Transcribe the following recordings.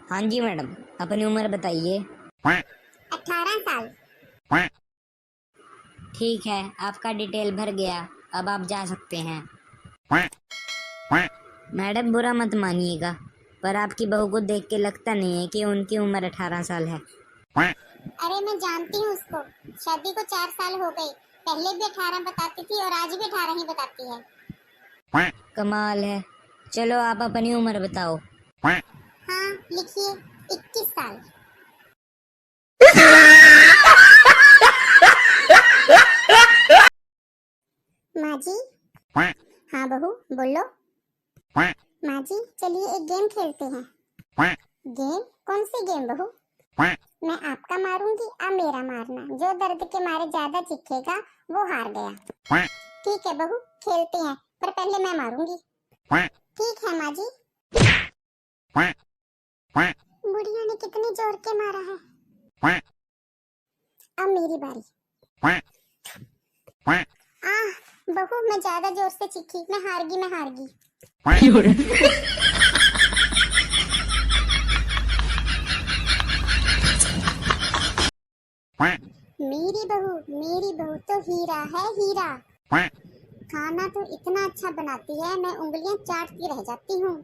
हाँ जी मैडम, अपनी उम्र बताइए। 18 साल। ठीक है, आपका डिटेल भर गया, अब आप जा सकते हैं। मैडम बुरा मत मानिएगा, पर आपकी बहू को देख के लगता नहीं है कि उनकी उम्र 18 साल है। अरे मैं जानती हूँ उसको, शादी को 4 साल हो गए। पहले भी 18 बताती थी और आज भी 18 ही बताती है। कमाल है। चलो आप अपनी उम्र बताओ। हाँ लिखिए, 21 साल। माँ जी। हाँ बहू बोलो। माँ जी चलिए एक गेम खेलते हैं। गेम? कौन सी गेम बहू? मैं आपका मारूंगी, आप मेरा मारना। जो दर्द के मारे ज्यादा चीखेगा वो हार गया। ठीक है बहू, खेलते हैं, पर पहले मैं मारूंगी। ठीक है माँ जी। बुढ़िया ने कितने जोर के मारा है। अब मेरी बारी। बहू मैं ज्यादा जोर से चीखी, मैं हार गई। मेरी बहू तो हीरा है, हीरा। खाना तो इतना अच्छा बनाती है, मैं उंगलियां चाटती रह जाती हूँ।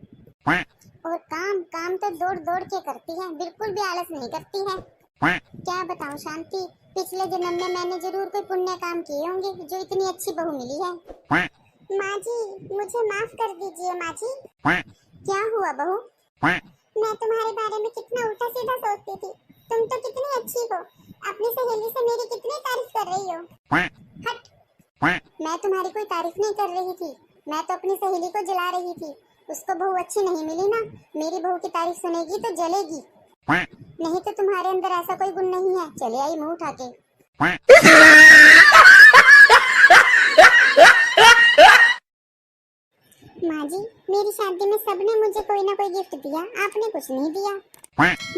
और काम काम तो दौड़ दौड़ के करती है, बिल्कुल भी आलस नहीं करती है। क्या बताऊँ शांति, पिछले जन्म में मैंने जरूर कोई पुण्य काम किए होंगे जो इतनी अच्छी बहू मिली है। माँ जी मुझे माफ कर दीजिए माँ जी। क्या हुआ बहू? मैं तुम्हारे बारे में कितना उल्टा सीधा सोचती थी। तुम तो कितनी अच्छी हो, अपनी सहेली से मेरी कितनी तारीफ कर रही हो। हट। मैं तुम्हारी कोई तारीफ नहीं कर रही थी, मैं तो अपनी सहेली को जला रही थी। उसको बहू अच्छी नहीं मिली ना, मेरी बहू की तारीफ सुनेगी तो जलेगी। नहीं तो तुम्हारे अंदर ऐसा कोई गुण नहीं है। चले आई मुंह उठा के। माँ जी मेरी शादी में सबने मुझे कोई ना कोई गिफ्ट दिया, आपने कुछ नहीं दिया।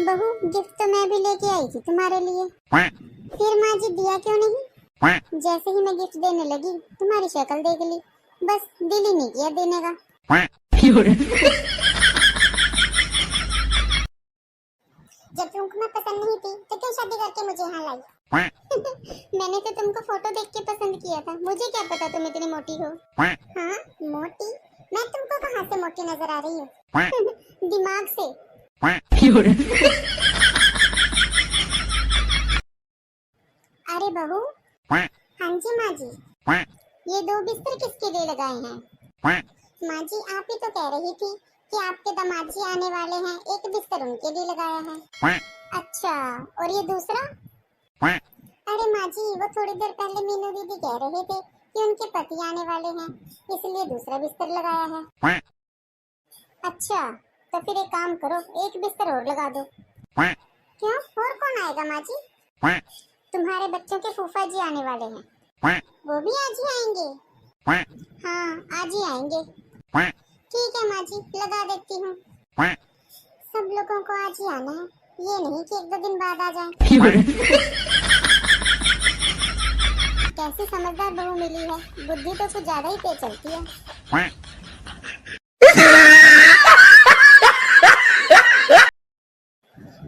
बहू गिफ्ट तो मैं भी लेके आई थी तुम्हारे लिए। फिर माँ जी दिया क्यों नहीं? जैसे ही मैं गिफ्ट देने लगी तुम्हारी शक्ल देख ली, बस दिल ही नहीं किया देने का। जब तुमको मैं पसंद नहीं थी तो क्यों शादी करके मुझे यहाँ लाई? मैंने तो तुमको फोटो देख के पसंद किया था, मुझे क्या पता तुम इतनी मोटी हो। हाँ मोटी? मैं तुमको कहाँ से मोटी नजर आ रही हूँ? दिमाग से। अरे बहू। हाँ जी माँ जी। ये 2 बिस्तर किसके लिए लगाए हैं? माँ जी आप ही तो कह रही थी कि आपके दामाद जी आने वाले हैं, एक बिस्तर उनके लिए लगाया है। अच्छा, और ये दूसरा? अरे माँ जी वो थोड़ी देर पहले मीनू दीदी कह रहे थे कि उनके पति आने वाले हैं, इसलिए दूसरा बिस्तर लगाया है। अच्छा, तो फिर एक काम करो, एक बिस्तर और लगा दो। क्यों, और कौन आएगा माँ जी? तुम्हारे बच्चों के फूफा जी आने वाले हैं, वो भी आज ही आएंगे। हाँ आज ही आएंगे। ठीक है माँ जी लगा देती हूँ। सब लोगों को आज ही आना है, ये नहीं कि 1-2 दिन बाद आ जाए। कैसी समझदार बहू मिली है, बुद्धि तो कुछ ज्यादा ही तेज चलती है।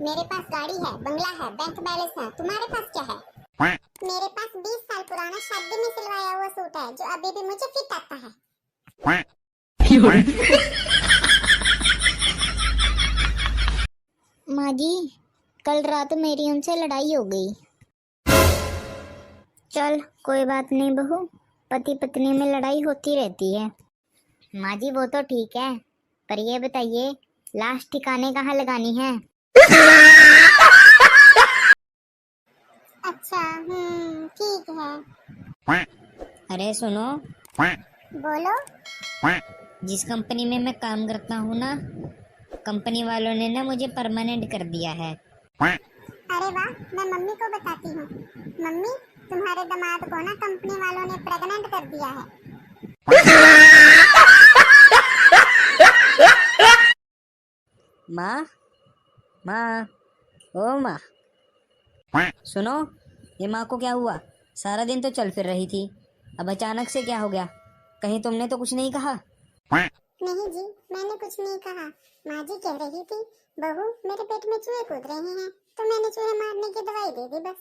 मेरे पास गाड़ी है, बंगला है, बैंक बैलेंस है, तुम्हारे पास क्या है? मेरे पास 20 साल पुराना शादी में सिलवाया हुआ सूट है जो अभी भी मुझे फिट आता है। माँ जी कल रात मेरी उनसे लड़ाई हो गई। चल कोई बात नहीं बहू, पति पत्नी में लड़ाई होती रहती है। माँ जी वो तो ठीक है, पर ये बताइए लाश ठिकाने कहाँ लगानी है? अच्छा ठीक है। अरे सुनो, बोलो। जिस कंपनी में मैं काम करता हूँ ना, कंपनी वालों ने ना मुझे परमानेंट कर दिया है। अरे वाह, मैं मम्मी को बताती हूँ। मम्मी तुम्हारे दामाद को ना कंपनी वालों ने प्रेग्नेंट कर दिया है। माँ, माँ, ओ माँ, सुनो, ये माँ को क्या हुआ? सारा दिन तो चल फिर रही थी, अब अचानक से क्या हो गया? कहीं तुमने तो कुछ नहीं कहा? नहीं जी, मैंने कुछ नहीं कहा। माँ जी कह रही थी बहू मेरे पेट में चूहे कूद रहे हैं, तो मैंने चूहे मारने की दवाई दे दी बस।